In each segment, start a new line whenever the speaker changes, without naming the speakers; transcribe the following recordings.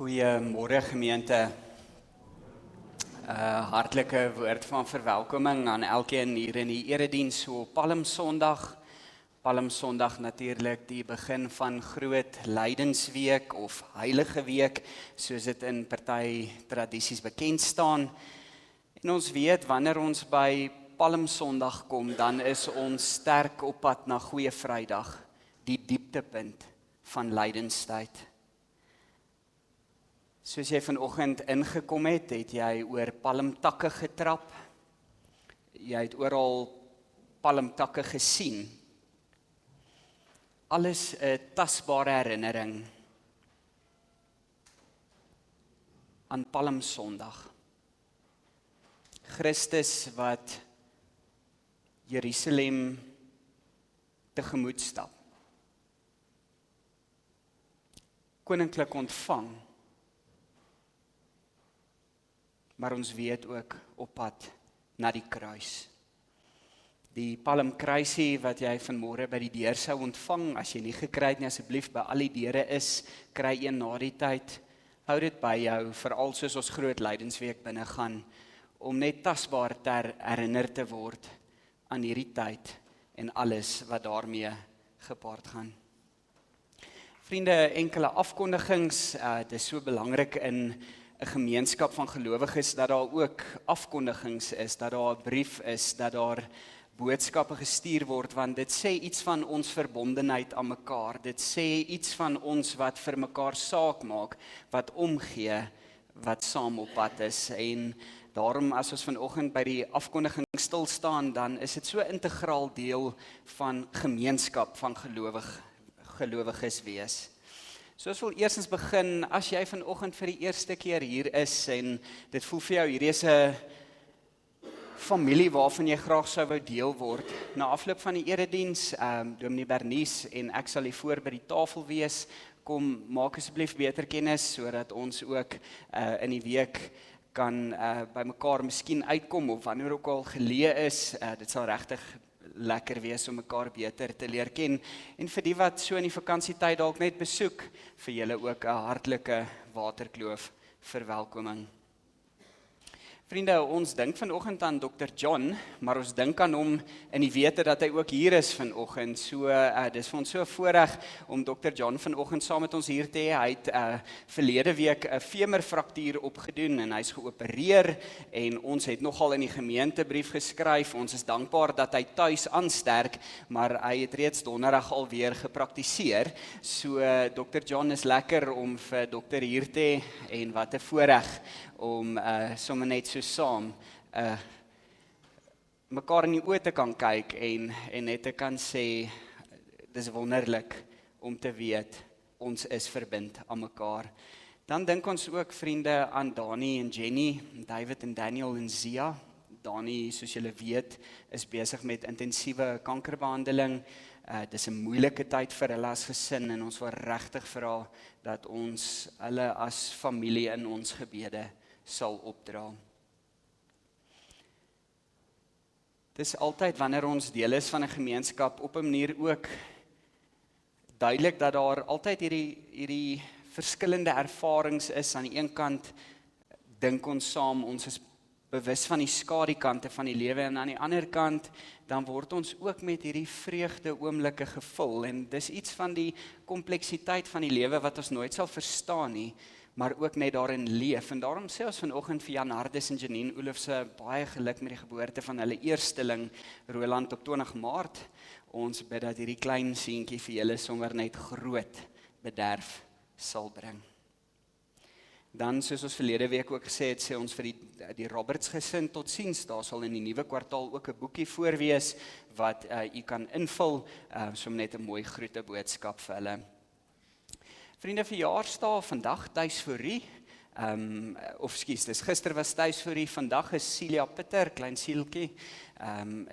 Goeiemôre gemeente. Hartlike woord van verwelkoming aan elkeen hier in die erediens so Palmsondag. Palmsondag natuurlik die begin van groot lydensweek of heilige week, soos dit in party tradisies bekend staan. En ons weet wanneer ons by Palmsondag kom, dan is ons sterk op pad na Goeie Vrydag, die dieptepunt van lydenstyd. Soos jy vanoggend ingekom het jy oor palmtakke getrap. Jy het oral palmtakke gesien. Alles 'n tasbare herinnering aan Palmsondag. Christus wat Jerusalem tegemoet stap. Koninklik ontvang. Maar ons weet ook op pad na die kruis. Die palmkruisie wat jy vanmôre by die deur sou ontvang, as jy nie gekry het nie, asseblief by al die deure is, kry een na die tyd. Hou dit by jou, veral soos ons groot lydensweek binne gaan, om net tasbaar ter herinner te word aan hierdie tyd en alles wat daarmee gepaard gaan. Vriende, enkele afkondigings, dit is so belangrik in 'n gemeenskap van gelowiges dat daar ook afkondigings is, dat daar 'n brief is, dat daar boodskappe gestuur word, want dit sê iets van ons verbondenheid aan mekaar. Dit sê iets van ons wat vir mekaar saak maak, wat omgee, wat saam op pad is. En daarom as ons vanoggend by die afkondiging stil staan, dan is dit so 'n integraal deel van gemeenskap van gelowiges wees. So ons wil eerstens begin, as jy vanoggend vir die eerste keer hier is en dit voel vir jou, hierdie is 'n familie waarvan jy graag sou wou deel word. Na afloop van die erediens, Dominee Bernice en ek sal hier voor by die tafel wees. Kom, maak asseblief beter kennis, sodat ons ook in die week kan by mekaar miskien uitkom, of wanneer ook al geleë is. Dit sal regtig lekker wees om mekaar beter te leer ken. En vir die wat so in die vakansietyd dalk net besoek, vir julle ook 'n hartlike Waterkloof verwelkoming. Vriende, ons dink vanoggend aan Dr. John, maar ons dink aan hom in die wete dat hy ook hier is vanoggend. So, dis vir ons so 'n voorreg om Dr. John vanoggend saam met ons hier te hê. Hy het verlede week 'n femurfraktuur opgedoen en hy's geopereer en ons het nogal in die gemeentebrief geskryf. Ons is dankbaar dat hy tuis aansterk, maar hy het reeds donderdag alweer gepraktiseer. So, Dr. John is lekker om vir dokter hier te hê en wat 'n voorreg om sommer net so saam mekaar in die oë te kan kyk en net te kan sê, dis wonderlik om te weet, ons is verbind aan mekaar. Dan dink ons ook, vriende, aan Dani en Jenny, David en Daniel en Zia. Dani, soos julle weet, is besig met intensiewe kankerbehandeling. Dis 'n moeilike tyd vir hulle as gesin en ons wil regtig vra dat ons hulle as familie in ons gebede sal opdra. Dit is altyd wanneer ons deel is van 'n gemeenskap op 'n manier ook duidelik dat daar altyd hierdie verskillende ervarings is. Aan die een kant dink ons saam, ons is bewus van die skadukante van die lewe, en aan die ander kant dan word ons ook met hierdie vreugde oomblikke gevul, en dis iets van die kompleksiteit van die lewe wat ons nooit sal verstaan nie, maar ook net daarin leef. En daarom sê ons vanoggend vir Jan Hardes en Janine Olofse baie geluk met die geboorte van hulle eersteling, Roland, op 20 Maart. Ons bid dat hierdie klein seentjie vir julle sommer net groot bederf sal bring. Dan, soos ons verlede week ook gesê het, sê ons vir die Roberts gesin totsiens. Daar sal in die nuwe kwartaal ook 'n boekie voorwees wat u kan invul, som net 'n mooi groete boodskap vir hulle. Vriende, verjaarsdae vandag tuisvoorie, dis gister was tuisvoorie, vandag is Celia Pitter, klein sieltjie,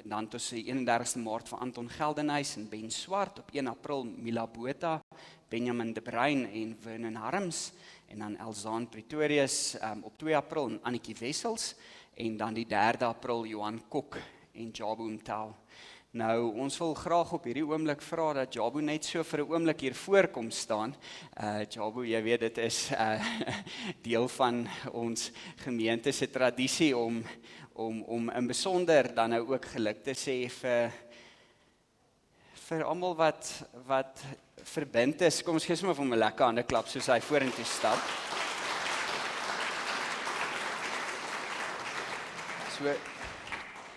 dan het ons die 31ste Maart vir Anton Geldenhuys en Ben Swart, op 1 April Mila Botha, Benjamin de Bruin en Vernon Harms, en dan Elzaan Pretorius op 2 April en Annetjie Wessels, en dan die 3de April Johan Kok en Jabu Mtel. Nou, ons wil graag op hierdie oomblik vra dat Jabu net so vir 'n oomblik hier voorkom staan. Jabu, jy weet, dit is deel van ons gemeente se tradisie om in besonder dan nou ook geluk te sê vir almal wat verbind is. Kom ons gee sommer vir hom 'n lekker hande klap soos hy vorentoe stap. So,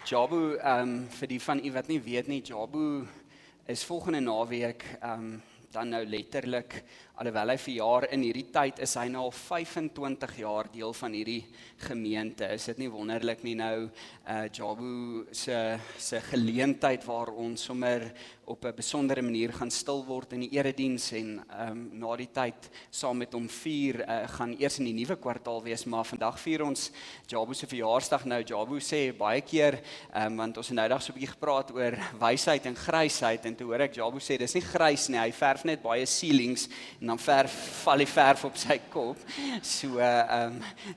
Jabu, vir die van u wat nie weet nie, Jabu is volgende naweek dan nou letterlik, alhoewel hy verjaar in hierdie tyd, is hy nou al 25 jaar deel van hierdie gemeente. Is dit nie wonderlik nie nou, Jabu se geleentheid waar ons sommer op 'n besondere manier gaan stil word in die erediens en na die tyd saam met hom vier, gaan eers in die nuwe kwartaal wees, maar vandag vier ons Jabu se verjaarsdag nou. Jabu sê baie keer, want ons het nou dag so 'n bietjie gepraat oor wysheid en grysheid, en toe hoor ek Jabu sê, dis nie grys nie, hy verf net baie ceilings, en dan val die verf op sy kop. So,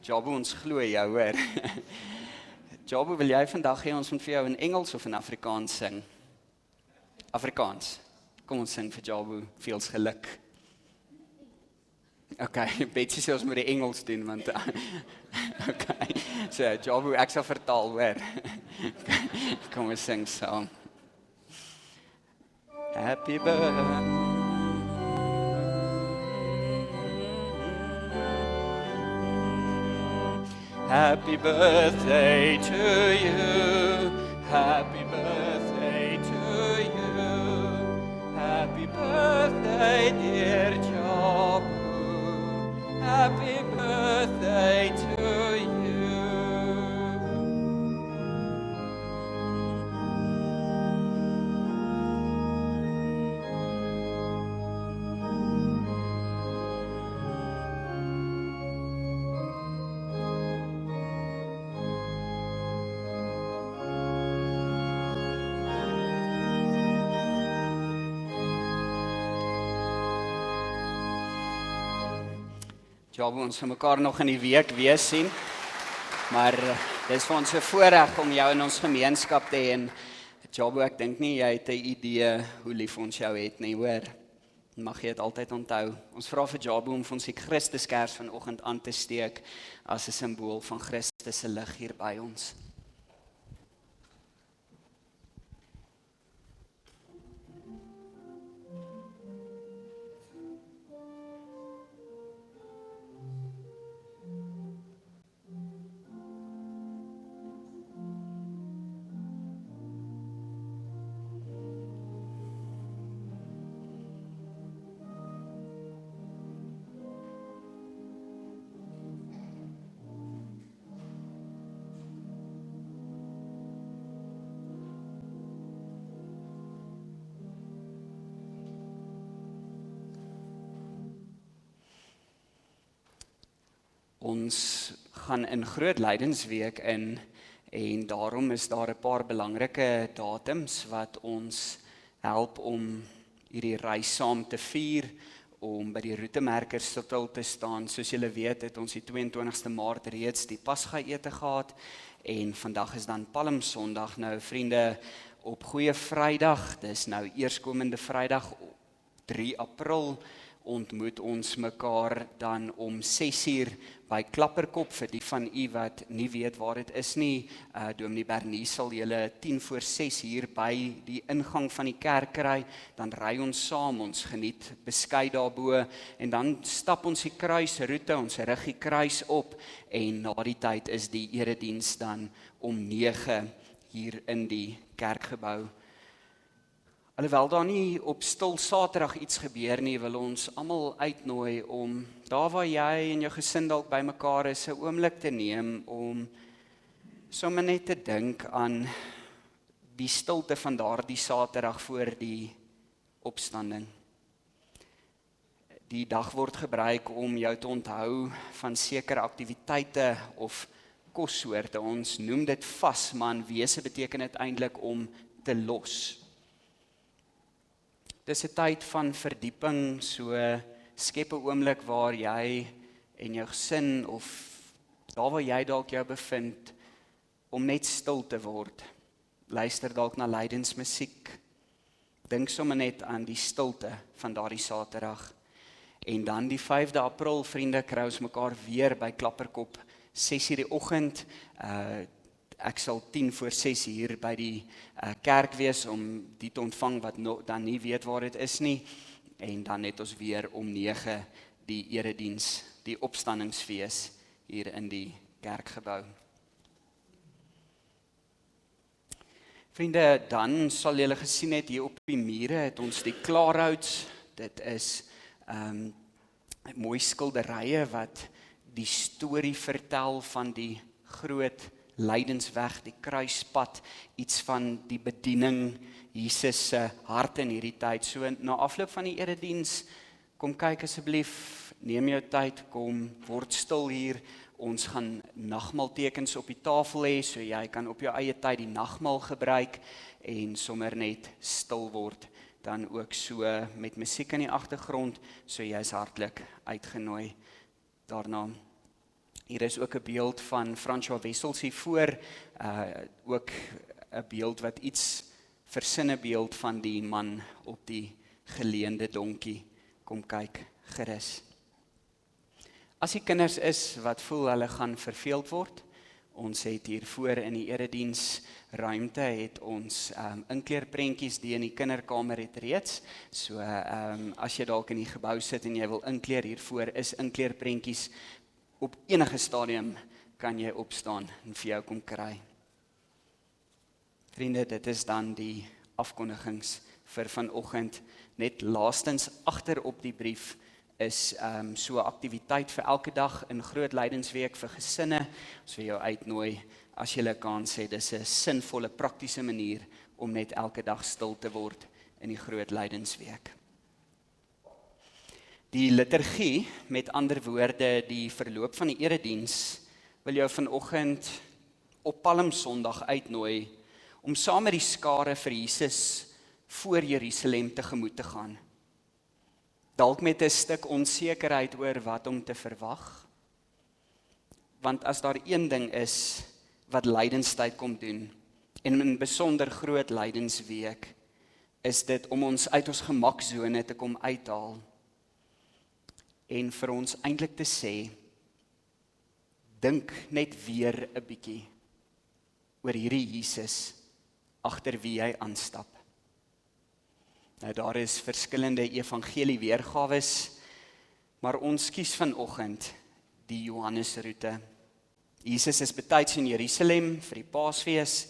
Jabu, ons glo jou, hoor. Jabu, wil jy vandag hê ons moet vir jou in Engels of in Afrikaans sing? Afrikaans. Kom ons sing vir Jabu, veels geluk. Okay, Betsy sê ons moet die Engels doen, want okay, so Jabu, ek sal vertaal, hoor. Kom ons sing saam. Happy birthday. Happy birthday to you. Happy birthday to you. Happy birthday, dear Jabu. Happy birthday to you. Jabu, ons gaan mekaar nog in die week weer sien, maar dis vir ons 'n voorreg om jou in ons gemeenskap te hê, en Jabu, ek dink nie jy het 'n idee hoe lief ons jou het nie, hoor. Mag jy dit altyd onthou. Ons vra vir Jabu om vir ons die Christuskers vanoggend aan te steek as 'n simbool van Christus se lig hier by ons. Ons gaan in groot lydensweek in, en daarom is daar 'n paar belangrike datums wat ons help om hierdie reis saam te vier, om by die roetemerkers stil te staan. Soos julle weet, het ons die 22ste Maart reeds die Pasga-ete gehad, en vandag is dan Palmsondag. Nou vriende, op Goeie Vrydag, dis nou eerskomende Vrydag, 3 April, ontmoet ons mekaar dan om 6uur by Klapperkop. Vir die van u wat nie weet waar dit is nie, Dominee Bernie sal julle 5:45 hier by die ingang van die kerk kry, dan ry ons saam, ons geniet beskei daarbo, en dan stap ons die kruisroete, ons rig die kruis op, en na die tyd is die erediens dan om 9 hier in die kerkgebou. Alhoewel daar nie op stil Saterdag iets gebeur nie, wil ons almal uitnooi om daar waar jy en jou gesin dalk bymekaar is, 'n oomblik te neem om sommer net te dink aan die stilte van daardie Saterdag voor die opstanding. Die dag word gebruik om jou te onthou van sekere aktiwiteite of kossoorte. Ons noem dit vas, maar in wese beteken dit eintlik om te los. Dis 'n tyd van verdieping, so skep 'n oomblik waar jy en jou gesin of daar waar jy dalk jou bevind, om net stil te word. luister dalk na lydensmusiek. Dink sommer net aan die stilte van daardie Saterdag. En dan die 5de April, vriende, kry ons mekaar weer by Klapperkop, 6:00 die oggend. Ek sal 5:50 hier by die kerk wees om die te ontvang wat dan nie weet waar dit is nie. En dan het ons weer om 9 die erediens, die opstandingsfees hier in die kerkgebou. Vriende, dan sal julle gesien het hier op die mure het ons die klaarhouds. Dit is mooi skilderye wat die storie vertel van die groot lydensweg, die kruispad, iets van die bediening, Jesus se hart in hierdie tyd. So na afloop van die erediens, kom kyk asseblief, neem jou tyd, kom, word stil hier. Ons gaan nagmaaltekens op die tafel hê, so jy kan op jou eie tyd die nagmaal gebruik en sommer net stil word. Dan ook so met musiek in die agtergrond, so jy is hartlik uitgenooi daarna. Hier is ook 'n beeld van François Wessels hier voor, ook 'n beeld wat iets versinne beeld van die man op die geleende donkie. Kom kyk gerus. As die kinders is wat voel hulle gaan verveeld word, ons het hier voor in die erediens ruimte het ons inkleerprentjies die in die kinderkamer het reeds. So as jy dalk in die gebou sit en jy wil inkleer, hiervoor is inkleerprentjies. Op enige stadium kan jy opstaan en vir jou kom kry. Vriende, dit is dan die afkondigings vir vanoggend. Net laastens agter op die brief is so 'n aktiwiteit vir elke dag in Groot Lydensweek vir gesinne. Ons wil jou uitnooi as jy 'n kans het. Dis 'n sinvolle, praktiese manier om net elke dag stil te word in die Groot Lydensweek. Die liturgie, met ander woorde, die verloop van die erediens, wil jou vanoggend op Palmsondag uitnooi om saam met die skare vir Jesus voor Jerusalem tegemoet te gaan. Dalk met 'n stuk onsekerheid oor wat om te verwag. Want as daar een ding is wat lydenstyd kom doen, en in besonder Groot Lydensweek, is dit om ons uit ons gemaksone te kom uithaal en vir ons eintlik te sê, dink net weer 'n bietjie oor hierdie Jesus agter wie hy aanstap. Nou daar is verskillende evangelie weergawes, maar ons kies vanoggend die Johannesroete. Jesus is betyds in Jerusalem vir die Paasfees,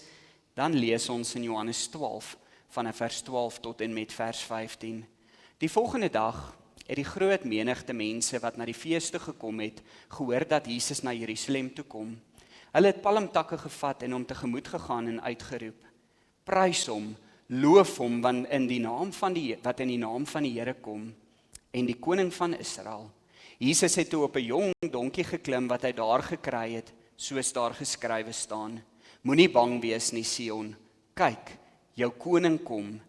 dan lees ons in Johannes 12 vanaf vers 12 tot en met vers 15. Die volgende dag het die groot menigte mense wat na die fees toe gekom het, gehoor dat Jesus na Jerusalem toe kom. Hulle het palmtakke gevat en hom tegemoet gegaan en uitgeroep: Prys hom, loof hom, wat in die naam van die Here kom, en die koning van Israel. Jesus het toe op 'n jong donkie geklim wat hy daar gekry het, soos daar geskrywe staan: Moenie bang wees nie, Sion, kyk, jou koning kom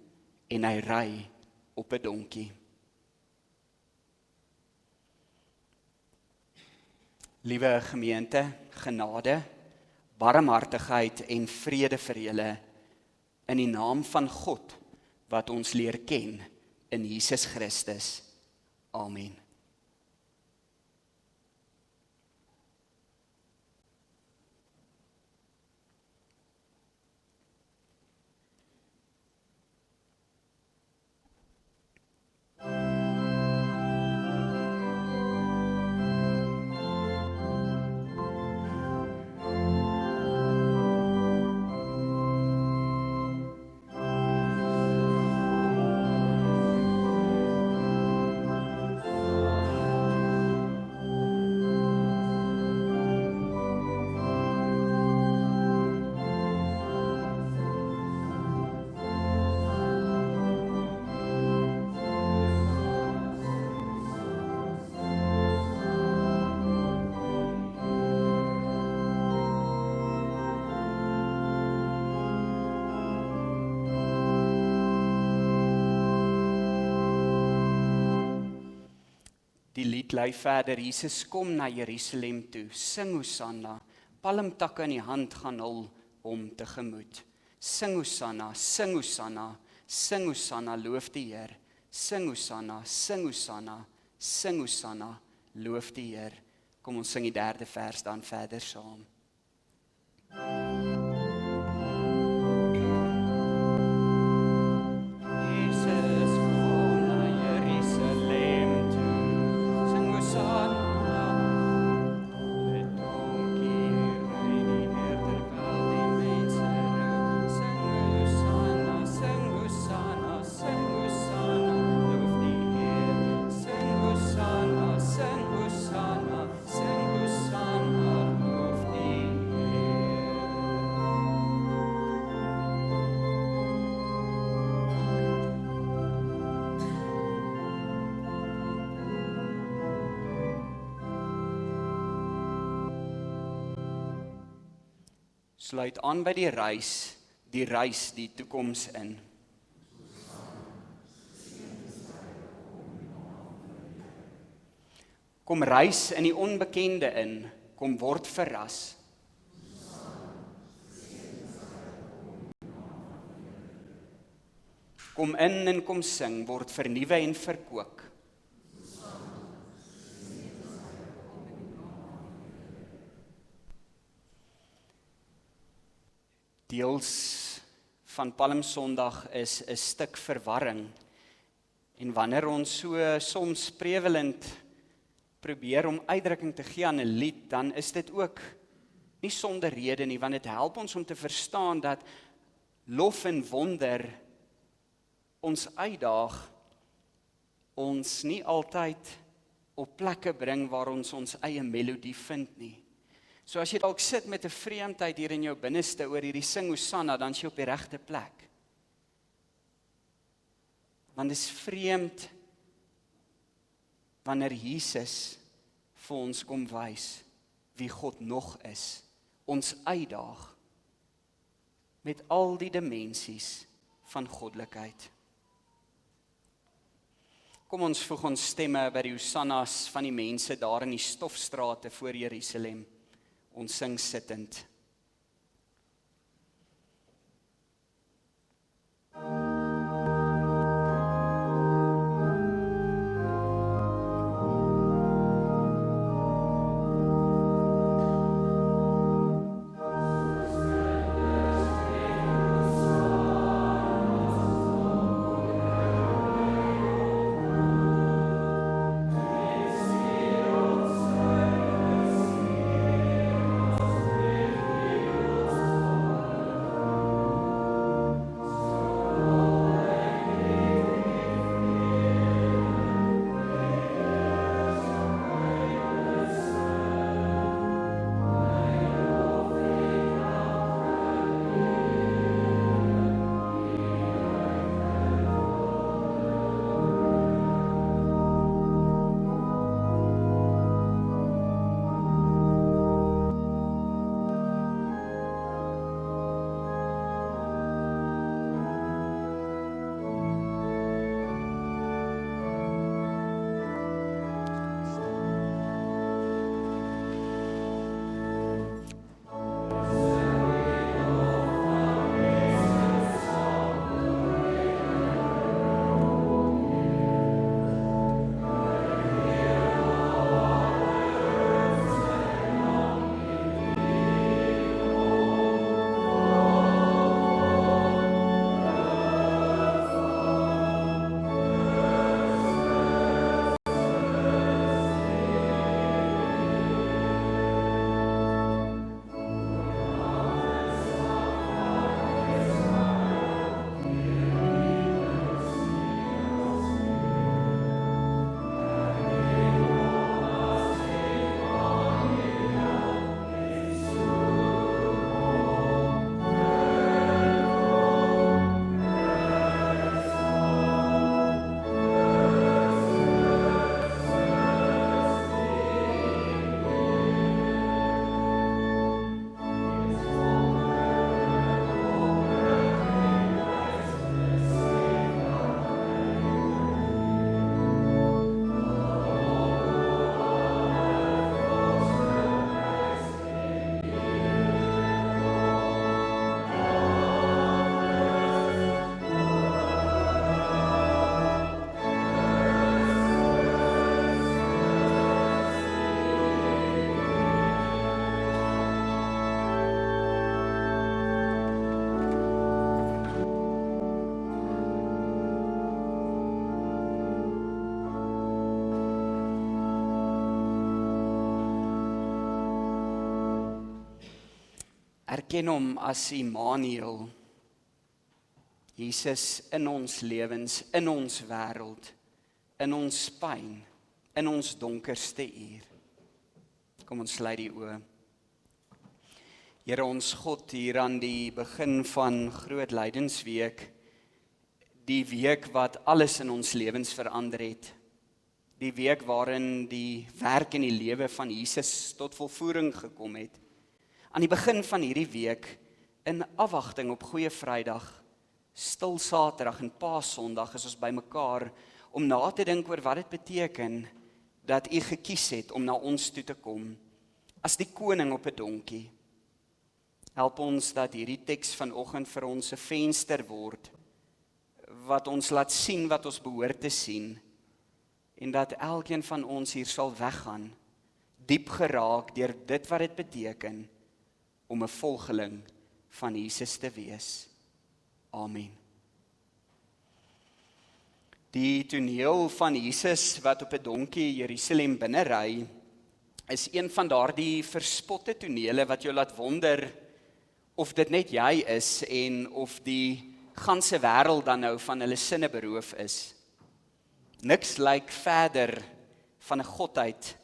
en hy ry op 'n donkie. Liewe gemeente, genade, barmhartigheid en vrede vir julle in die naam van God wat ons leer ken in Jesus Christus. Amen. Die lied lui verder: Jesus kom na Jerusalem toe, sing Hosanna, palmtakke in die hand gaan hul hom tegemoet. Sing Hosanna, sing Hosanna, sing Hosanna, loof die Heer. Sing Hosanna, sing Hosanna, sing Hosanna, loof die Heer. Kom ons sing die 3de vers dan verder saam. Jesus kom na Jerusalem toe, sing Hosanna. Met donkie ry die Heer terwyl die mense roep, sing Hosanna, sing Hosanna, sing Hosanna, loof die Heer. Sing Hosanna, sing Hosanna, sing Hosanna, loof die Heer. Sluit aan by die reis, die toekoms in. Kom reis in die onbekende in, kom word verras. Kom in en kom sing, word vernuwe en verkoop. Deels van Palmsondag is 'n stuk verwarring. En wanneer ons so soms prevalent probeer om uitdrukking te gee aan 'n lied, dan is dit ook nie sonder rede nie, want dit help ons om te verstaan dat lof en wonder ons uitdaag, ons nie altyd op plekke bring waar ons ons eie melodie vind nie. So as jy dalk sit met 'n vreemdheid hier in jou binneste oor hierdie sing Hosanna, dan is jy op die regte plek. Want dit is vreemd wanneer Jesus vir ons kom wys wie God nog is, ons uitdaag met al die dimensies van goddelikheid. Kom ons voeg ons stemme by die Hosannas van die mense daar in die stofstrate voor Jerusalem. Ons sing sittend. erken hom as Immanuel. Jesus in ons lewens, in ons wêreld, in ons pyn, in ons donkerste uur. Kom ons sluit die oë. Here ons God, hier aan die begin van Groot Lydensweek, die week wat alles in ons lewens verander het, die week waarin die werk en die lewe van Jesus tot volvoering gekom het. Aan die begin van hierdie week, in afwagting op Goeie Vrydag, Stil Saterdag en Paasondag, is ons bymekaar om na te dink oor wat dit beteken dat U gekies het om na ons toe te kom, as die koning op 'n donkie. Help ons dat hierdie teks vanoggend vir ons 'n venster word, wat ons laat sien wat ons behoort te sien, en dat elkeen van ons hier sal weggaan, diep geraak deur dit wat dit beteken, om 'n volgeling van Jesus te wees. Amen. Die toneel van Jesus wat op 'n donkie Jerusalem binnery, is een van daardie verspotte tonele wat jou laat wonder of dit net jy is en of die ganse wêreld dan nou van hulle sinne beroof is. Niks lyk verder van 'n godheid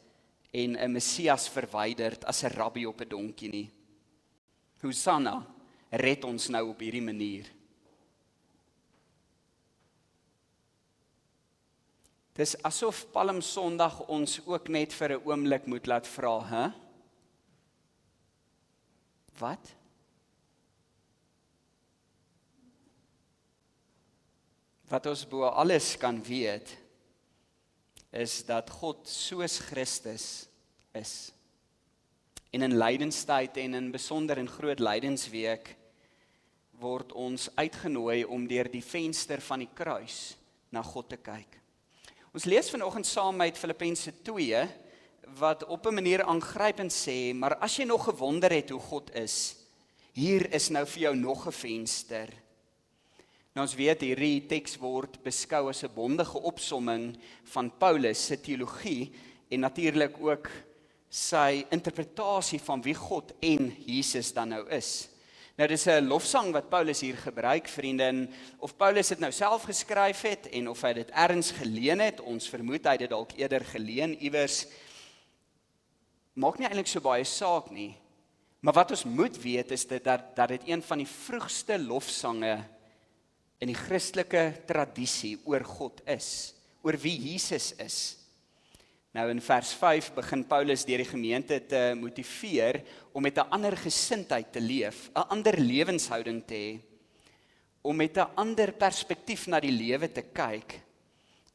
en 'n Messias verwyderd as 'n rabbi op 'n donkie nie. Hosanna, red ons nou op hierdie manier. Dis asof Palm Sondag ons ook net vir 'n oomblik moet laat vra, Wat? Wat ons bo alles kan weet, is dat God soos Christus is. En in lydenstyd en in besonder in Groot Lydensweek word ons uitgenooi om deur die venster van die kruis na God te kyk. Ons lees vanoggend saam uit Filippense 2, wat op 'n manier aangrypend sê, maar as jy nog gewonder het hoe God is, hier is nou vir jou nog 'n venster. Nou ons weet hierdie teks word beskou as 'n bondige opsomming van Paulus se teologie en natuurlik ook sy interpretasie van wie God en Jesus dan nou is. Nou dis 'n lofsang wat Paulus hier gebruik, vriende, en of Paulus dit nou self geskryf het en of hy dit ergens geleen het, ons vermoed hy dit dalk eerder geleen iewers, maak nie eintlik so baie saak nie. Maar wat ons moet weet is dat dit een van die vroegste lofsange in die Christelike tradisie oor God is, oor wie Jesus is. Nou in vers 5 begin Paulus deur die gemeente te motiveer om met 'n ander gesindheid te leef, 'n ander lewenshouding te hê, om met 'n ander perspektief na die lewe te kyk,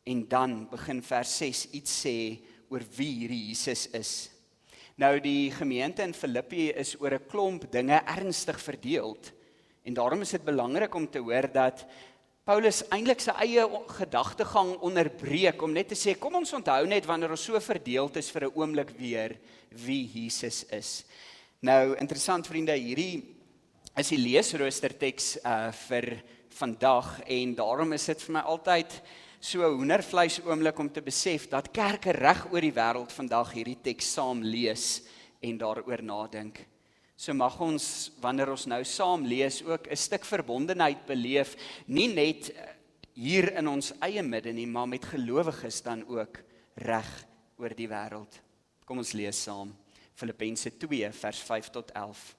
en dan begin vers 6 iets sê oor wie hierdie Jesus is. Nou die gemeente in Filippi is oor 'n klomp dinge ernstig verdeeld, en daarom is dit belangrik om te hoor dat Paulus eintlik sy eie gedagtegang onderbreek om net te sê, kom ons onthou net wanneer ons so verdeeld is vir 'n oomblik weer wie Jesus is. Nou interessant vriende, hierdie is die leesroosterteks vir vandag, en daarom is dit vir my altyd so 'n hoendervleis oomblik om te besef dat kerke reg oor die wêreld vandag hierdie teks saam lees en daaroor nadink. So mag ons, wanneer ons nou saam lees, ook 'n stuk verbondenheid beleef, nie net hier in ons eie midde nie, maar met gelowiges dan ook reg oor die wêreld. Kom ons lees saam, Filippense 2 vers 5 tot 11.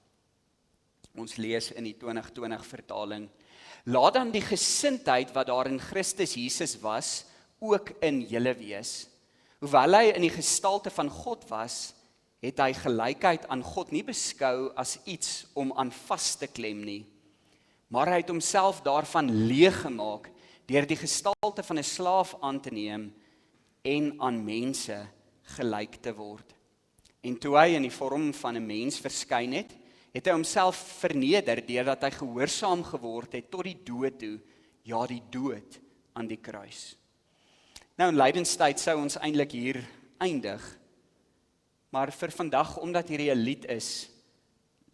Ons lees in die 2020 vertaling. Laat dan die gesindheid wat daar in Christus Jesus was, ook in julle wees. Hoewel hy in die gestalte van God was, het hy gelykheid aan God nie beskou as iets om aan vas te klem nie, maar hy het homself daarvan leeg gemaak deur die gestalte van 'n slaaf aan te neem en aan mense gelyk te word. En toe hy in die vorm van 'n mens verskyn het, het hy homself verneder deurdat hy gehoorsaam geword het tot die dood toe, ja die dood aan die kruis. Nou in lydenstyd sou ons eintlik hier eindig, maar vir vandag, omdat hierdie 'n lied is,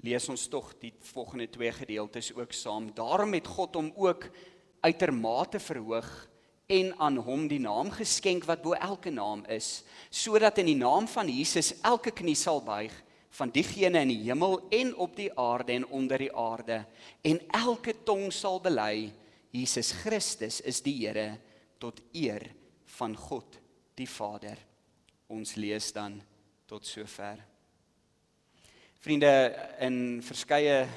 lees ons tog die volgende 2 gedeeltes ook saam. Daarom het God hom ook uitermate verhoog en aan hom die naam geskenk wat bo elke naam is, sodat in die naam van Jesus elke knie sal buig, van diegene in die hemel en op die aarde en onder die aarde, en elke tong sal bely, Jesus Christus is die Here, tot eer van God die Vader. Ons lees dan tot sover. Vriende, in verskeie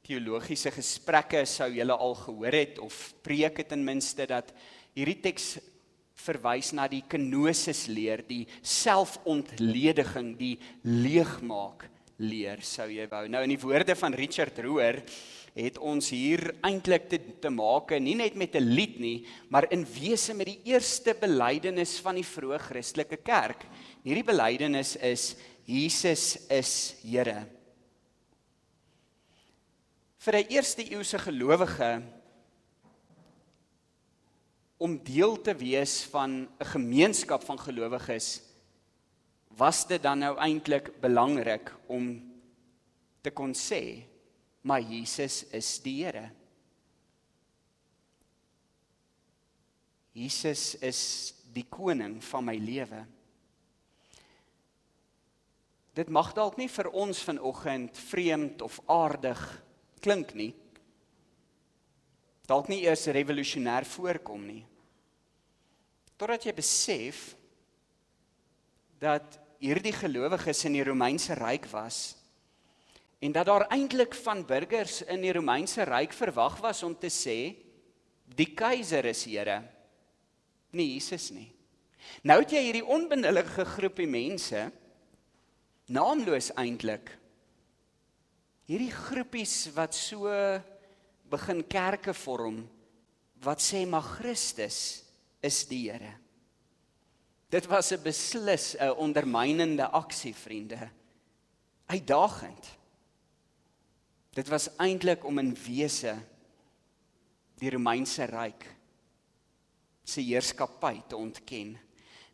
teologiese gesprekke sou julle al gehoor het, of preke ten minste, dat hierdie teks verwys na die kenosis leer, die selfontlediging, die leegmaak leer, sou jy wou. Nou in die woorde van Richard Rohr het ons hier eintlik te maak, nie net met 'n lied nie, maar in wese met die eerste belydenis van die vroeë Christelike kerk. Hierdie belydenis is: Jesus is Here. Vir 'n eerste eeuse gelowige om deel te wees van 'n gemeenskap van gelowiges, was dit dan nou eintlik belangrik om te kon sê, maar Jesus is die Here. Jesus is die koning van my lewe. Dit mag dalk nie vir ons vanoggend vreemd of aardig klink nie. Dalk nie eers revolusionêr voorkom nie. Totdat jy besef dat hierdie gelowiges in die Romeinse ryk was, en dat daar eintlik van burgers in die Romeinse ryk verwag was om te sê, die keiser is Here, nie Jesus nie. Nou het jy hierdie onbenullige groepie mense, naamloos eintlik, hierdie groepies wat so begin kerke vorm, wat sê maar Christus is die Here. Dit was 'n beslis 'n ondermynende aksie, vriende. Uitdagend. Dit was eintlik om in wese die Romeinse ryk se heerskappy te ontken.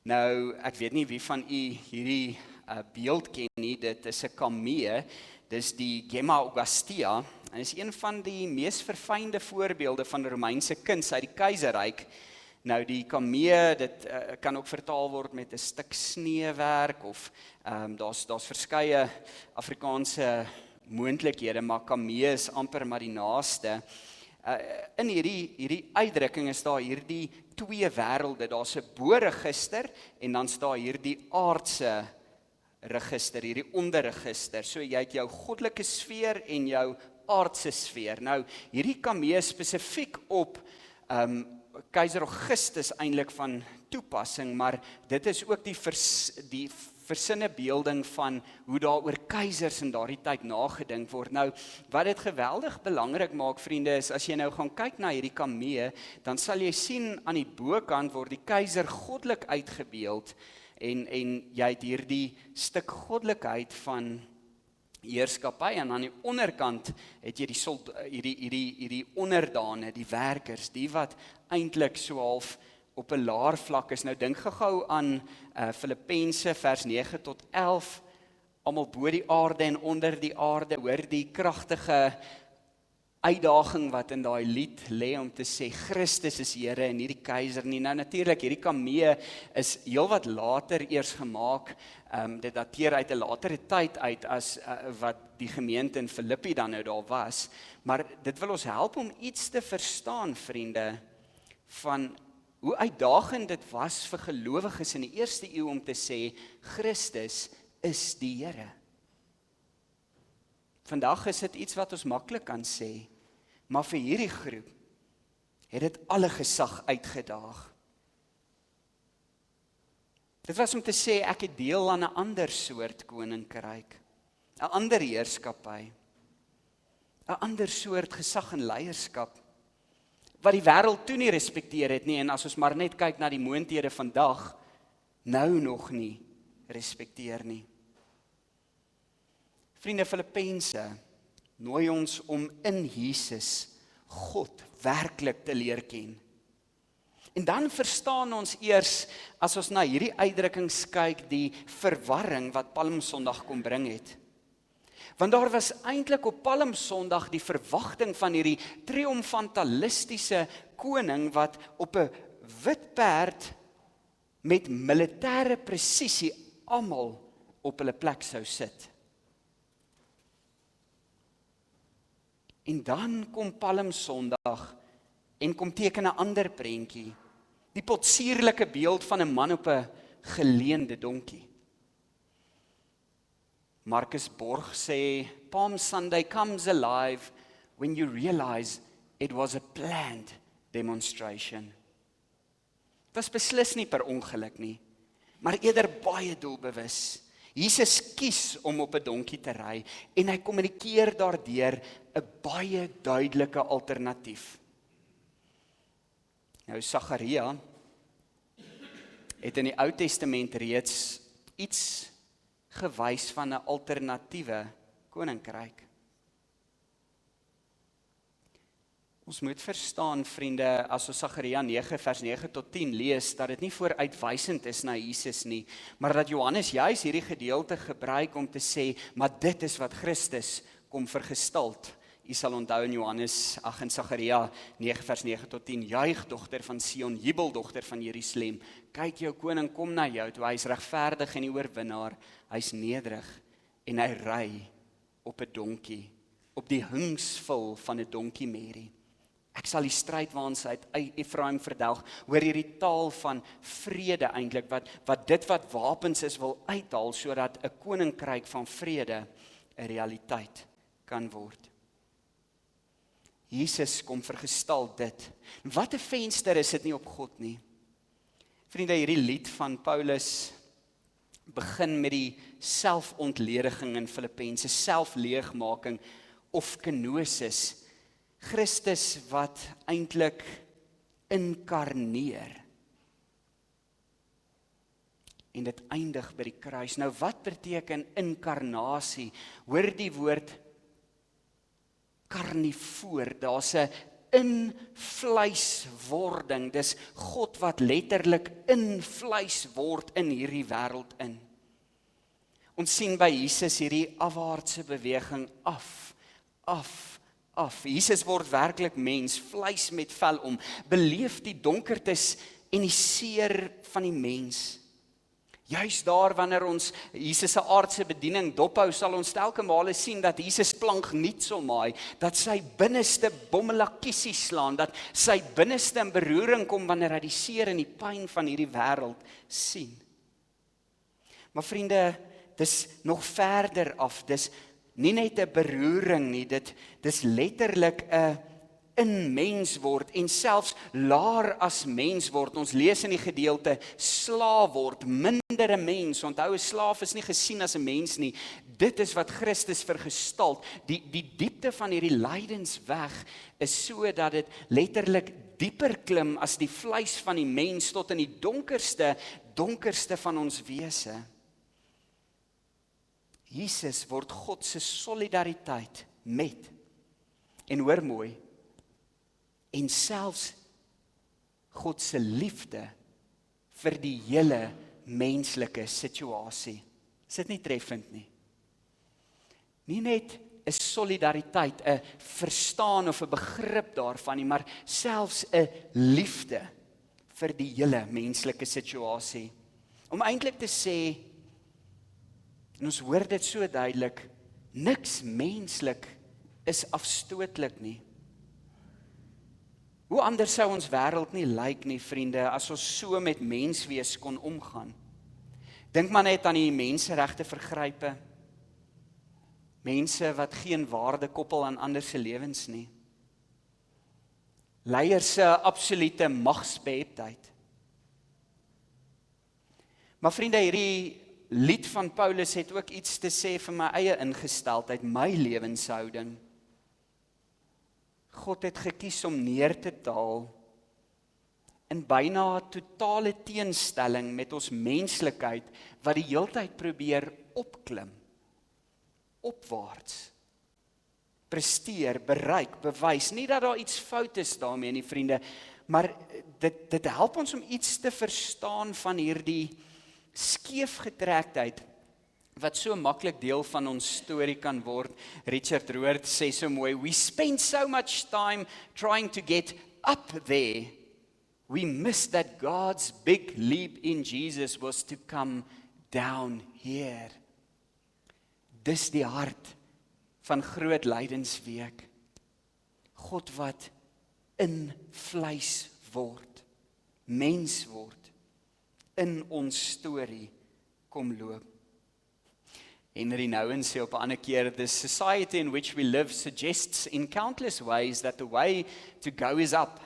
Nou, ek weet nie wie van u hierdie beeld ken nie, dit is 'n kamee, dis die Gemma Augustia, en is een van die mees verfynde voorbeelde van Romeinse kuns uit die keizerryk. Nou die kamee, dit kan ook vertaal word met 'n stuk sneewerk, of daar's verskeie Afrikaanse moontlikhede, maar kamee is amper maar die naaste. In hierdie uitdrukking is daar hierdie twee wêrelde, daar's 'n bo-register, en dan staan hierdie aardse register, hierdie onderregister. So jy het jou goddelike sfeer en jou aardse sfeer. Nou, hierdie kamee spesifiek op keiser Augustus eintlik van toepassing, maar dit is ook die versinne beelding van hoe daar oor keisers in daardie tyd nagedink word. Nou, wat dit geweldig belangrik maak, vriende, is as jy nou gaan kyk na hierdie kamee, dan sal jy sien aan die bokant word die keiser goddelik uitgebeeld, en jy het hierdie stuk goddelikheid van heerskappy, en aan die onderkant het jy hierdie onderdane, die werkers, die wat eintlik so half op 'n laer vlak is. Nou dink gou aan Filippense vers 9 tot 11, almal bo die aarde en onder die aarde, hoor die kragtige uitdaging wat in daai lied lê om te sê Christus is Here en nie die keiser nie. Nou natuurlik, hierdie kamee is heelwat later eers gemaak. Dit dateer uit 'n latere tyd uit as wat die gemeente in Filippi dan nou daar was. Maar dit wil ons help om iets te verstaan, vriende, van hoe uitdagend dit was vir gelowiges in die eerste eeu om te sê Christus is die Here. Vandag is dit iets wat ons maklik kan sê, maar vir hierdie groep het dit alle gesag uitgedaag. Dit was om te sê ek het deel aan 'n ander soort koninkryk, 'n ander heerskappy, 'n ander soort gesag en leierskap, wat die wêreld toe nie respekteer het nie, en as ons maar net kyk na die moondhede vandag, nou nog nie respekteer nie. Vriende, Filippense nooi ons om in Jesus God werklik te leer ken. En dan verstaan ons eers, as ons na hierdie uitdrukkings kyk, die verwarring wat Palmsondag kom bring het. Want daar was eintlik op Palmsondag die verwagting van hierdie triomfantalistiese koning wat op 'n wit perd met militêre presisie almal op hulle plek sou sit. En dan kom Palm Sondag en kom teken 'n ander prentjie. Die potsierlike beeld van 'n man op 'n geleende donkie. Marcus Borg sê, Palm Sunday comes alive when you realize it was a planned demonstration. Dit was beslis nie per ongeluk nie, maar eerder baie doelbewus. Jesus kies om op 'n donkie te ry en hy kommunikeer daardeur 'n baie duidelike alternatief. Nou Sagaria het in die Ou Testament reeds iets gewys van 'n alternatiewe koninkryk. Ons moet verstaan, vriende, as ons Sagaria 9 vers 9 tot 10 lees, dat dit nie vooruitwysend is na Jesus nie, maar dat Johannes juis hierdie gedeelte gebruik om te sê, maar dit is wat Christus kom vergestalt. U sal onthou in Johannes, in Sagaria 9 vers 9 tot 10, juig dogter van Sion, jubel dogter van Jerusalem, kyk jou koning kom na jou toe, hy is regverdig en die oorwinnaar, hy is nederig en hy ry op 'n donkie, op die hingsvul van 'n donkie merrie. Ek sal die stryd waans uit Efraim verdelg, hoor hierdie taal van vrede eintlik, wat dit wat wapens is wil uithaal, sodat 'n koninkryk van vrede 'n realiteit kan word. Jesus kom vergestal dit. Wat 'n venster is dit nie op God nie. Vriende, hierdie lied van Paulus begin met die selfontlediging in Filippense, selfleegmaking of kenosis. Christus wat eintlik inkarneer. En dit eindig by die kruis. Nou wat beteken inkarnasie? Hoor die woord karnivoor, daar's 'n invleiswording, dis God wat letterlik invleis word in hierdie wêreld in. Ons sien by Jesus hierdie afwaartse beweging af. Jesus word werklik mens, vleis met vel om, beleef die donkertes en die seer van die mens. Juis daar wanneer ons Jesus se aardse bediening dophou, sal ons telke male sien dat Jesus plank niet sal maai, dat sy binneste bommelakiesie slaan, dat sy binneste in beroering kom wanneer hy die seer en die pyn van hierdie wêreld sien. Maar vriende, dis nog verder af, dis nie net 'n beroering nie, dis letterlik 'n in mens word en selfs laer as mens word. Ons lees in die gedeelte slaaf word, minder 'n mens. Onthou, 'n slaaf is nie gesien as 'n mens nie. Dit is wat Christus vergestalt. Die diepte van hierdie lydensweg is so dat dit letterlik dieper klim as die vleis van die mens tot in die donkerste van ons wese. Jesus word God se solidariteit met, en hoor mooi, en selfs God se liefde vir die hele menslike situasie. Is dit nie treffend nie? Nie net 'n solidariteit, 'n verstaan of 'n begrip daarvan nie, maar selfs 'n liefde vir die hele menslike situasie. Om eintlik te sê, en ons hoor dit so duidelik, niks menslik is afstootlik nie. Hoe anders sou ons wêreld nie lyk nie, vriende, as ons so met menswees kon omgaan. Dink maar net aan die menseregte vergrype. Mense wat geen waarde koppel aan ander se lewens nie. Leiers se absolute magsbeheptheid. Maar vriende, hierdie lied van Paulus het ook iets te sê vir my eie ingesteldheid, my lewenshouding. God het gekies om neer te daal in byna totale teenstelling met ons menslikheid wat die heeltyd probeer opklim, opwaarts, presteer, bereik, bewys. Nie dat daar iets fout is daarmee nie, vriende, maar dit help ons om iets te verstaan van hierdie skeefgetrektheid wat so maklik deel van ons storie kan word. Richard Roord sê so mooi, we spend so much time trying to get up there, we miss that God's big leap in Jesus was to come down here. Dis die hart van Groot Lydensweek. God wat in vleis word, mens word, in ons storie kom loop. Henry Nouwen sê op 'n ander keer, the society in which we live suggests in countless ways that the way to go is up,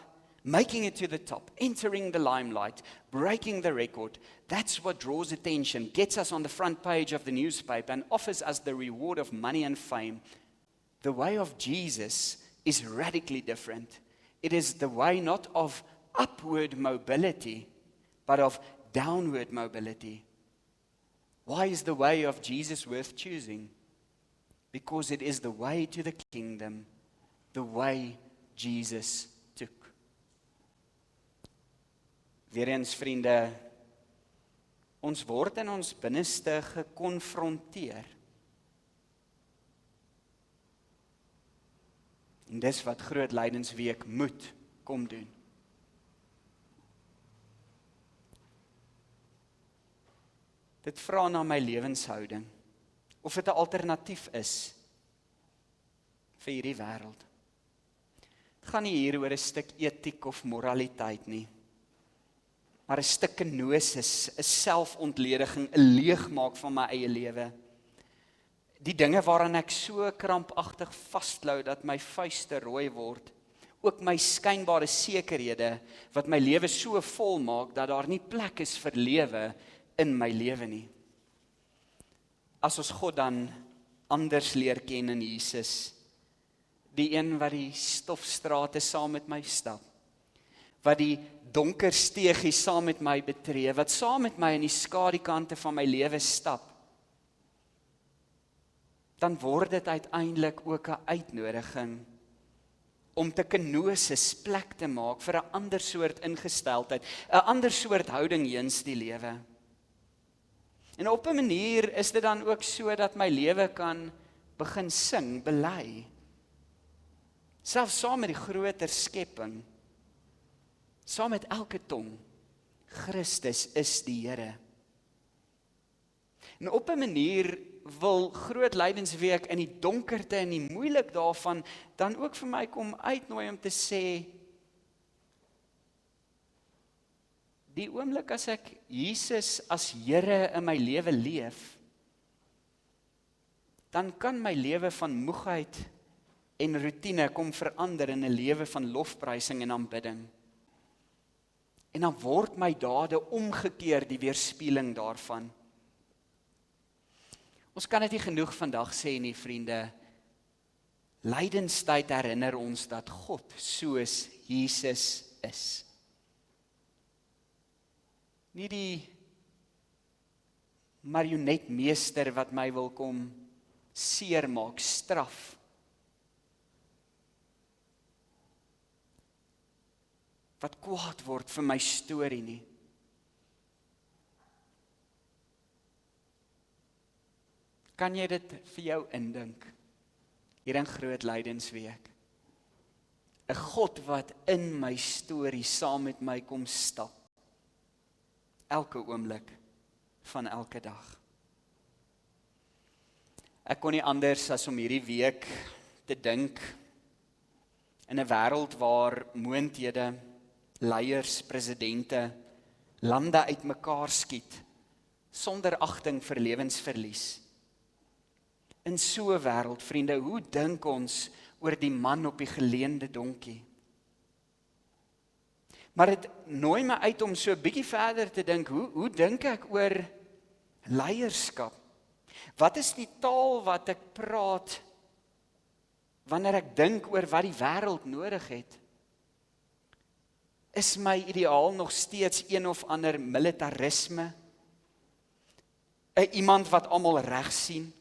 making it to the top, entering the limelight, breaking the record. That's what draws attention, gets us on the front page of the newspaper and offers us the reward of money and fame. The way of Jesus is radically different. It is the way not of upward mobility, but of downward mobility. Why is the way of Jesus worth choosing? Because it is the way to the kingdom, the way Jesus took. Weer eens vriende, ons word in ons binneste gekonfronteer. En dis wat Groot Lydensweek moet kom doen. Dit vra na my lewenshouding, of dit 'n alternatief is vir hierdie wêreld. Dit gaan nie hier oor 'n stuk etiek of moraliteit nie, maar 'n stuk kenosis, 'n selfontlediging, 'n leegmaak van my eie lewe. Die dinge waaraan ek so krampagtig vasklou dat my vuiste rooi word, ook my skynbare sekerhede wat my lewe so vol maak dat daar nie plek is vir lewe in my lewe nie. As ons God dan anders leer ken in Jesus, die een wat die stofstrate saam met my stap, wat die donker steegies saam met my betree, wat saam met my in die skadukante van my lewe stap, dan word dit uiteindelik ook 'n uitnodiging om te kenosis plek te maak vir 'n ander soort ingesteldheid, 'n ander soort houding heens die lewe. En op 'n manier is dit dan ook so dat my lewe kan begin sing, bely. Selfs saam met die groter skepping, saam met elke tong, Christus is die Here. En op 'n manier wil Groot Lydensweek in die donkerte en die moeilik daarvan dan ook vir my kom uitnooi om te sê, die oomblik as ek Jesus as Here in my lewe leef, dan kan my lewe van moegheid en rotine kom verander in 'n lewe van lofprysing en aanbidding. En dan word my dade omgekeer die weerspieëling daarvan. Ons kan dit nie genoeg vandag sê nie, vriende. Lydenstyd herinner ons dat God soos Jesus is. Nie die marionetmeester wat my wil kom seermaak, straf. Wat kwaad word vir my storie nie. Kan jy dit vir jou indink, hier in Groot Lydensweek? 'n God wat in my storie saam met my kom stap, elke oomblik van elke dag. Ek kon nie anders as om hierdie week te dink, in 'n wêreld waar moondhede, leiers, presidente, lande uitmekaar skiet, sonder agting vir lewensverlies. In so 'n wêreld, vriende, hoe dink ons oor die man op die geleende donkie? Maar dit nooi my uit om so 'n bietjie verder te dink, hoe dink ek oor leierskap? Wat is die taal wat ek praat wanneer ek dink oor wat die wêreld nodig het? Is my ideaal nog steeds een of ander militarisme? 'n Iemand wat almal reg sien?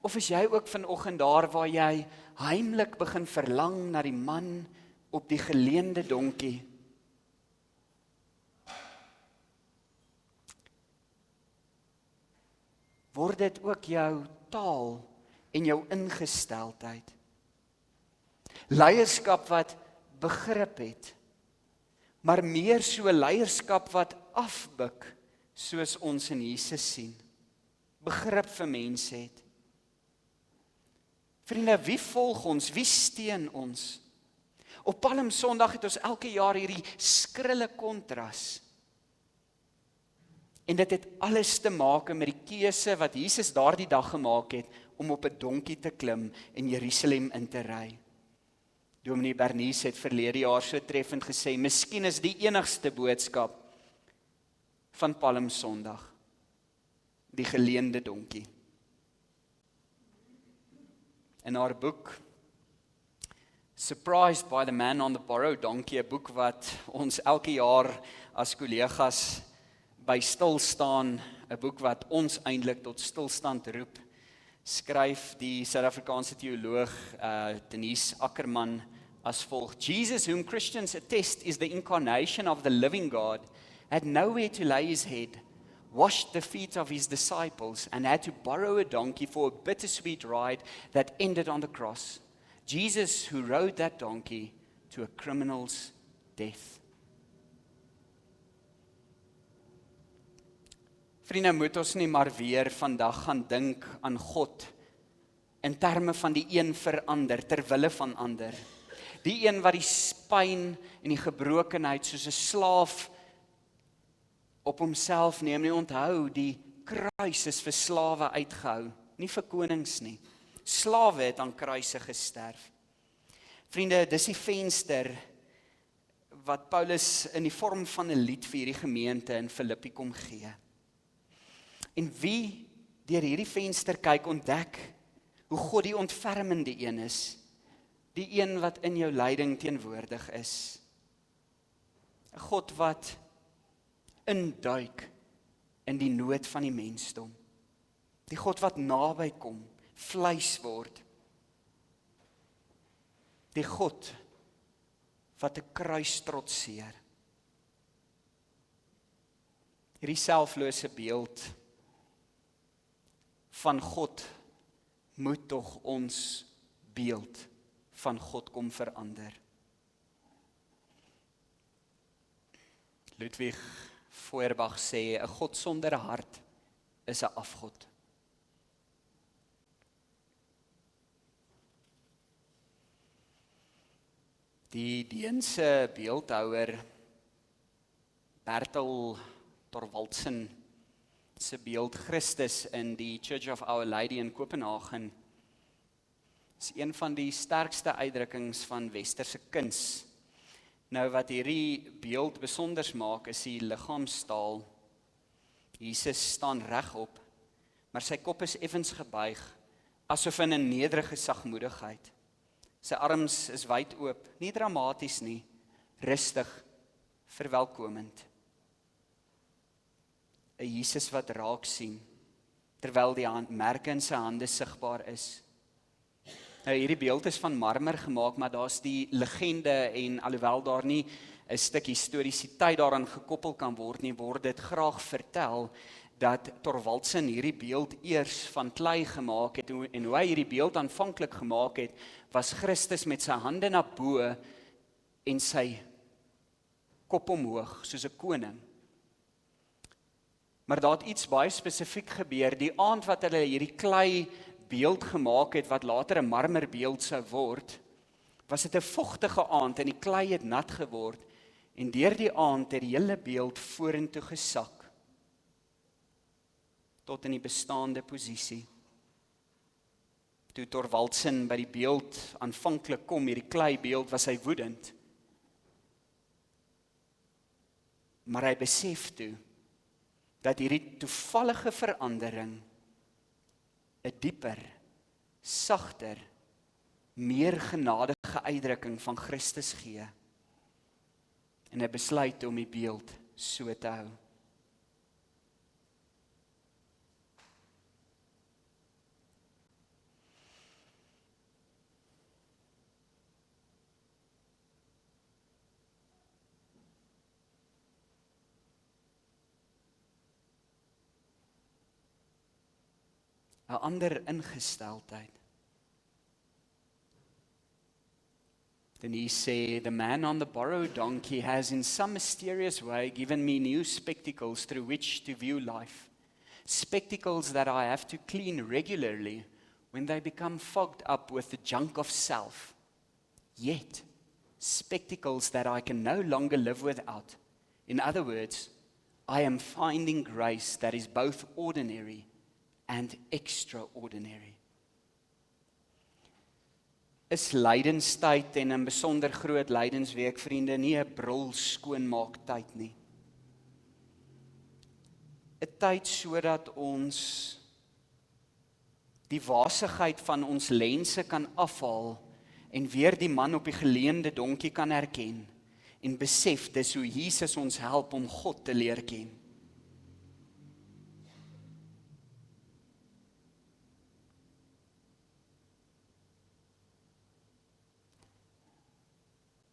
Of is jy ook vanoggend daar waar jy heimlik begin verlang na die man op die geleende donkie? Word dit ook jou taal en jou ingesteldheid? Leierskap wat begrip het, maar meer so leierskap wat afbuk, soos ons in Jesus sien. Begrip vir mense het. Vriende, wie volg ons? Wie steun ons? Op Palm Sondag het ons elke jaar hierdie skrille kontras. En dit het alles te maak met die keuse wat Jesus daardie dag gemaak het om op 'n donkie te klim en Jerusalem in te ry. Dominee Bernice het verlede jaar so treffend gesê, miskien is die enigste boodskap van Palm Sondag die geleende donkie. In haar boek Surprised by the Man on the Borrowed Donkey, 'n boek wat ons elke jaar as kollegas by stil staan, 'n boek wat ons eintlik tot stilstand roep, skryf die Suid-Afrikaanse teoloog Denise Ackerman as volg: Jesus, whom Christians attest is the incarnation of the living God, had nowhere to lay his head, washed the feet of his disciples, and had to borrow a donkey for a bittersweet ride that ended on the cross. Jesus, who rode that donkey to a criminal's death. Vriende, moet ons nie maar weer vandag gaan dink aan God in terme van die een verander, ter wille van ander. Die een wat die pyn en die gebrokenheid soos 'n slaaf op homself neem. Nie onthou, die kruis is vir slawe uitgehou, nie vir konings nie. Slawe het aan kruise gesterf. Vriende, dis die venster wat Paulus in die vorm van 'n lied vir hierdie gemeente in Filippi kom gee. En wie deur hierdie venster kyk, ontdek hoe God die ontfermende een is, die een wat in jou lyding teenwoordig is. 'n God wat induik in die nood van die mensdom. Die God wat naby kom, vleis word. Die God wat 'n kruis trotseer. Hierdie selflose beeld van God moet tog ons beeld van God kom verander. Ludwig Feuerbach sê, 'n God sonder 'n hart is 'n afgod. Die Deense beeldhouer Bertel Thorvaldsen se beeld Christus in die Church of Our Lady in Kopenhagen is een van die sterkste uitdrukkings van westerse kuns. Nou wat hierdie beeld besonders maak is die liggaamstaal. Jesus staan regop, maar sy kop is effens gebuig, asof in 'n nederige sagmoedigheid. Sy arms is wyd oop, nie dramaties nie, rustig, verwelkomend. 'n Jesus wat raak sien, terwyl die merke in sy hande sigbaar is. Nou, hierdie beeld is van marmer gemaak, maar daar's die legende en alhoewel daar nie 'n stuk historiesiteit daaraan gekoppel kan word nie, word dit graag vertel dat Thorvaldsen hierdie beeld eers van klei gemaak het en hoe hy hierdie beeld aanvanklik gemaak het, was Christus met sy hande na bo en sy kop omhoog soos 'n koning. Maar daar het iets baie spesifiek gebeur, die aand wat hulle hierdie klei beeld gemaak het, wat later 'n marmerbeeld sou word, was dit 'n vogtige aand en die klei het nat geword, en deur die aand het die hele beeld vorentoe gesak, tot in die bestaande posisie. Toe Thorvaldsen by die beeld aanvanklik kom, hierdie kleibeeld, was hy woedend. Maar hy besef toe, dat hierdie toevallige verandering 'n dieper, sagter, meer genadige uitdrukking van Christus gee. En hy besluit om die beeld so te hou. Een ander ingesteldheid. Denise sê, the man on the borrowed donkey has in some mysterious way given me new spectacles through which to view life. Spectacles that I have to clean regularly, when they become fogged up with the junk of self, yet spectacles that I can no longer live without. In other words, I am finding grace that is both ordinary and extraordinary. Is lydenstyd en 'n besonder groot lydensweek, vriende, nie 'n brul skoonmaak tyd nie. 'n Tyd sodat ons die wasigheid van ons lense kan afhaal en weer die man op die geleende donkie kan herken en besef dis hoe Jesus ons help om God te leer ken.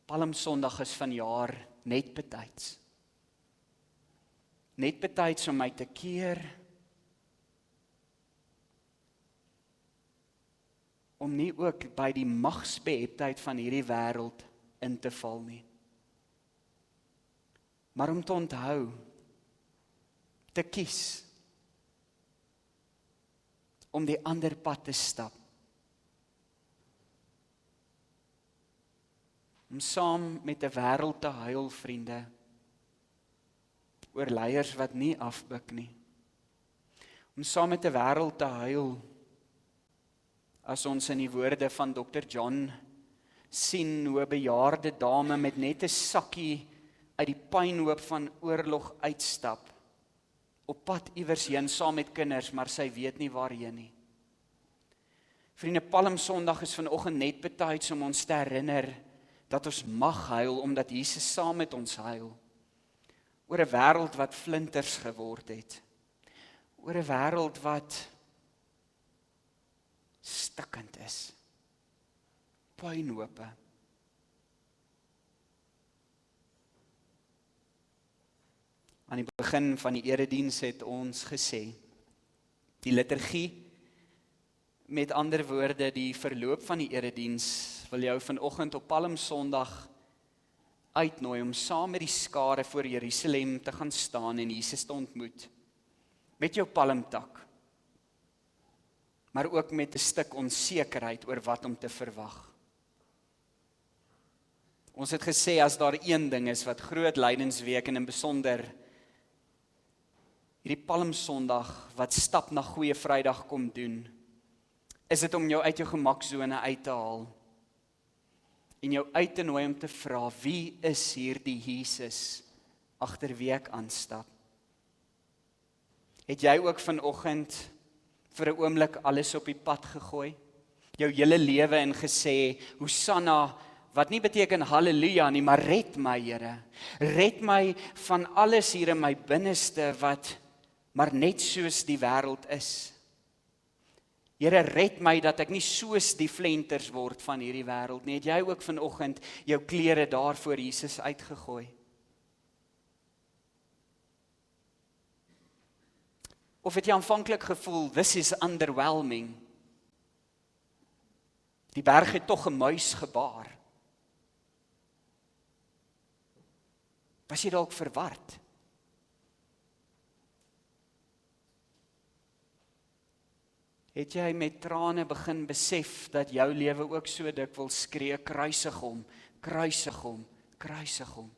Palmsondag is vanjaar net betyds. Net betyds om my te keer, om nie ook by die magsbeheptheid van hierdie wêreld in te val nie. Maar om te onthou, te kies, om die ander pad te stap. Om saam met 'n wêreld te huil, vriende, oor leiers wat nie afbuk nie. Om saam met 'n wêreld te huil, as ons in die woorde van Dr. John sien hoe 'n bejaarde dame met net 'n sakkie uit die pynhoop van oorlog uitstap, op pad iewers heen saam met kinders, maar sy weet nie waarheen nie. Vriende, Palmsondag is vanoggend net betyds om ons te herinner dat ons mag huil, omdat Jesus saam met ons huil, oor 'n wêreld wat flinters geword het, oor 'n wêreld wat stikkend is, pynhope. Aan die begin van die erediens het ons gesê, die liturgie, met ander woorde, die verloop van die erediens, wil jou vanoggend op Palmsondag uitnooi om saam met die skare voor Jerusalem te gaan staan en Jesus te ontmoet, met jou palmtak, maar ook met 'n stuk onsekerheid oor wat om te verwag. Ons het gesê, as daar een ding is wat groot lydensweek en in besonder hierdie Palmsondag wat stap na Goeie Vrydag kom doen, is dit om jou uit jou gemaksone uit te haal en jou uit te nooi om te vra, wie is hierdie Jesus agter wie ek aanstap? Het jy ook vanoggend vir 'n oomblik alles op die pad gegooi? Jou hele lewe en gesê, Hosanna, wat nie beteken halleluja nie, maar red my, Here. Red my van alles hier in my binneste wat maar net soos die wêreld is. Here, red my dat ek nie soos die flenters word van hierdie wêreld nie. Het jy ook vanoggend jou klere daar voor Jesus uitgegooi? Of het jy aanvanklik gevoel, this is underwhelming? Die berg het tog 'n muis gebaar. Was jy dalk verward? Het jy met trane begin besef dat jou lewe ook so dikwels skree, kruisig hom, kruisig hom, kruisig hom?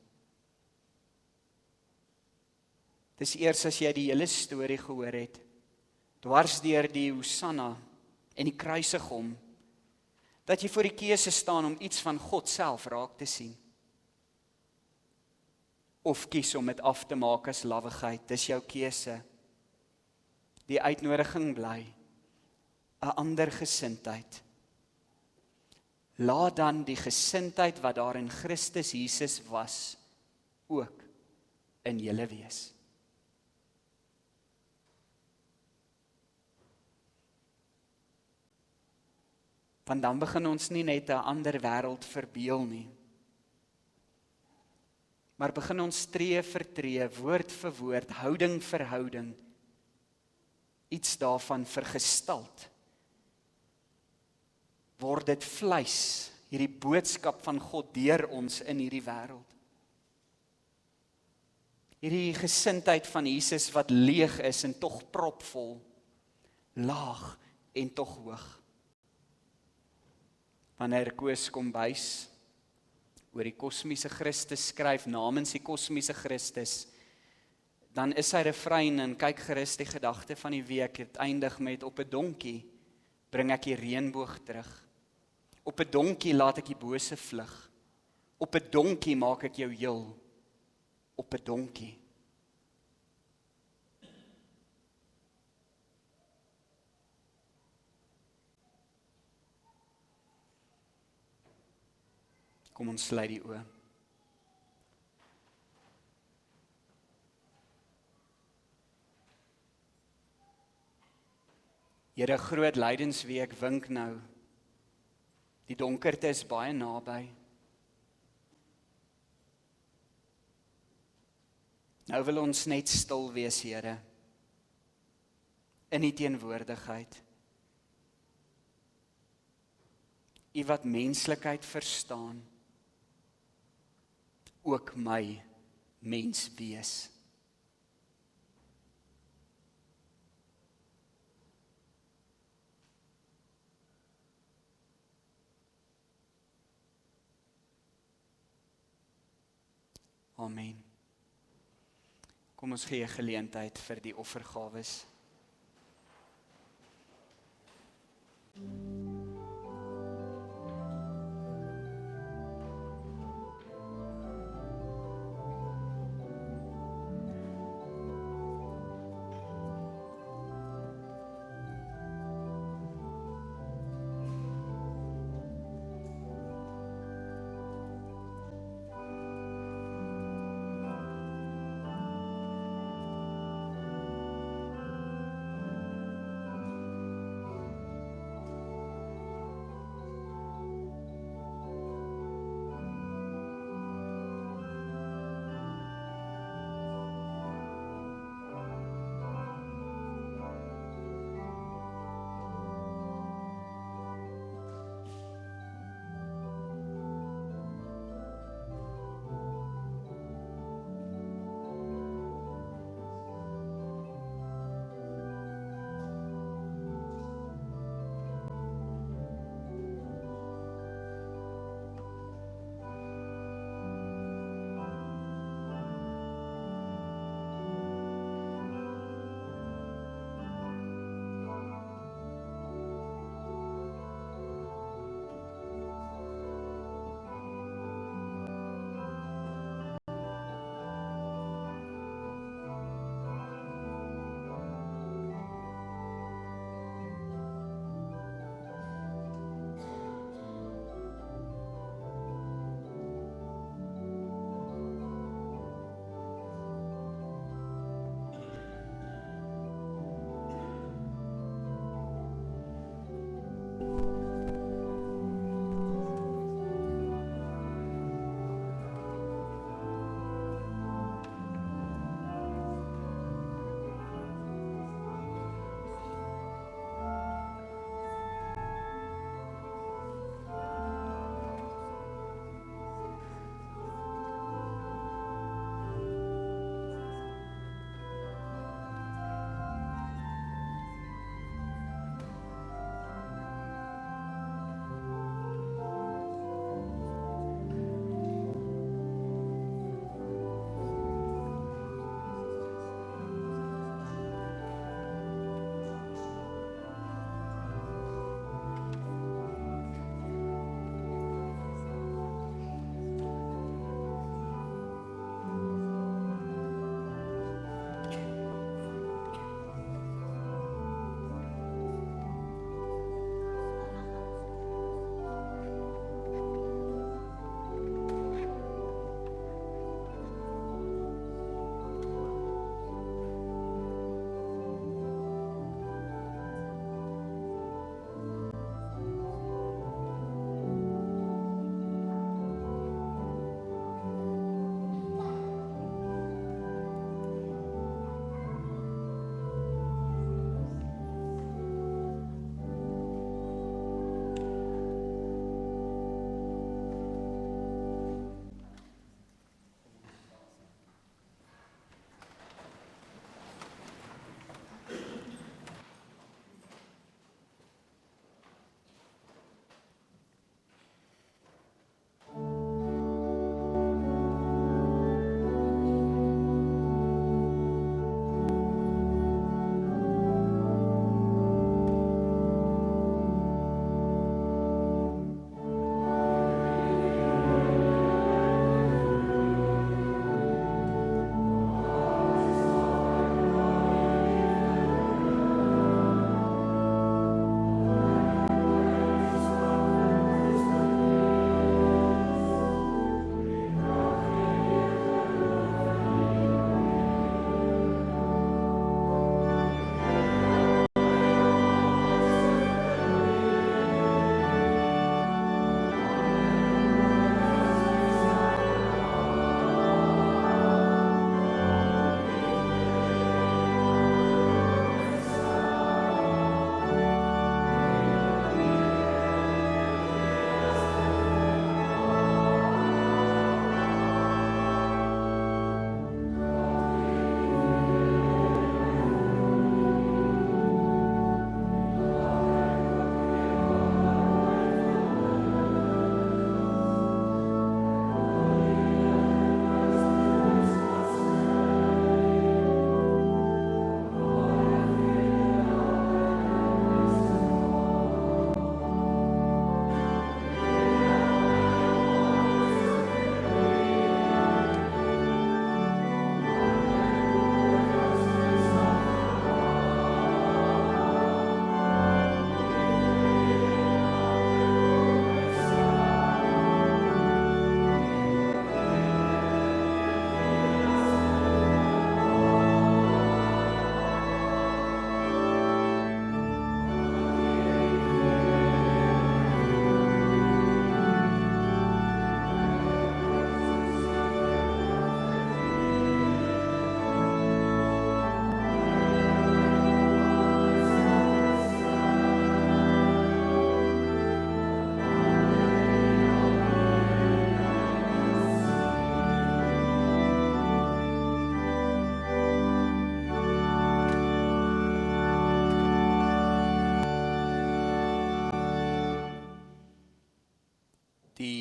Dis eers as jy die hele storie gehoor het, dwars deur die Hosanna en die kruisig hom, dat jy voor die keuse staan om iets van God self raak te sien. Of kies om dit af te maak as lawwigheid, dis jou keuse. Die uitnodiging bly, 'n ander gesindheid. Laat dan die gesindheid wat daar in Christus Jesus was, ook in julle wees. Want dan begin ons nie net 'n ander wêreld verbeel nie, maar begin ons tree vir tree, woord vir woord, houding vir houding, iets daarvan vergestalt. Word dit vleis, hierdie boodskap van God deur ons in hierdie wêreld. Hierdie gesindheid van Jesus wat leeg is en tog propvol, laag en tog hoog. Wanneer Koos Kombuis oor die kosmiese Christus skryf, namens die kosmiese Christus, dan is sy refrein, en kyk gerus die gedagte van die week, het eindig met: op 'n donkie bring ek die reënboog terug. Op 'n donkie laat ek die bose vlug. Op 'n donkie maak ek jou heel. Op 'n donkie. Kom ons sluit die oë. Here, groot lydensweek wink nou. Die donkerte is baie naby. Nou wil ons net stil wees, Here, in die teenwoordigheid. U wat menslikheid verstaan, ook my mens wees. Amen. Kom ons gee geleentheid vir die offergawes.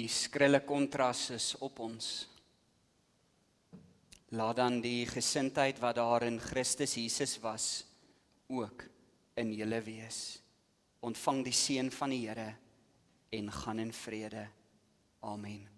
die skrille kontras is op ons. Laat dan die gesindheid wat daar in Christus Jesus was, ook in julle wees. Ontvang die seën van die Here en gaan in vrede. Amen.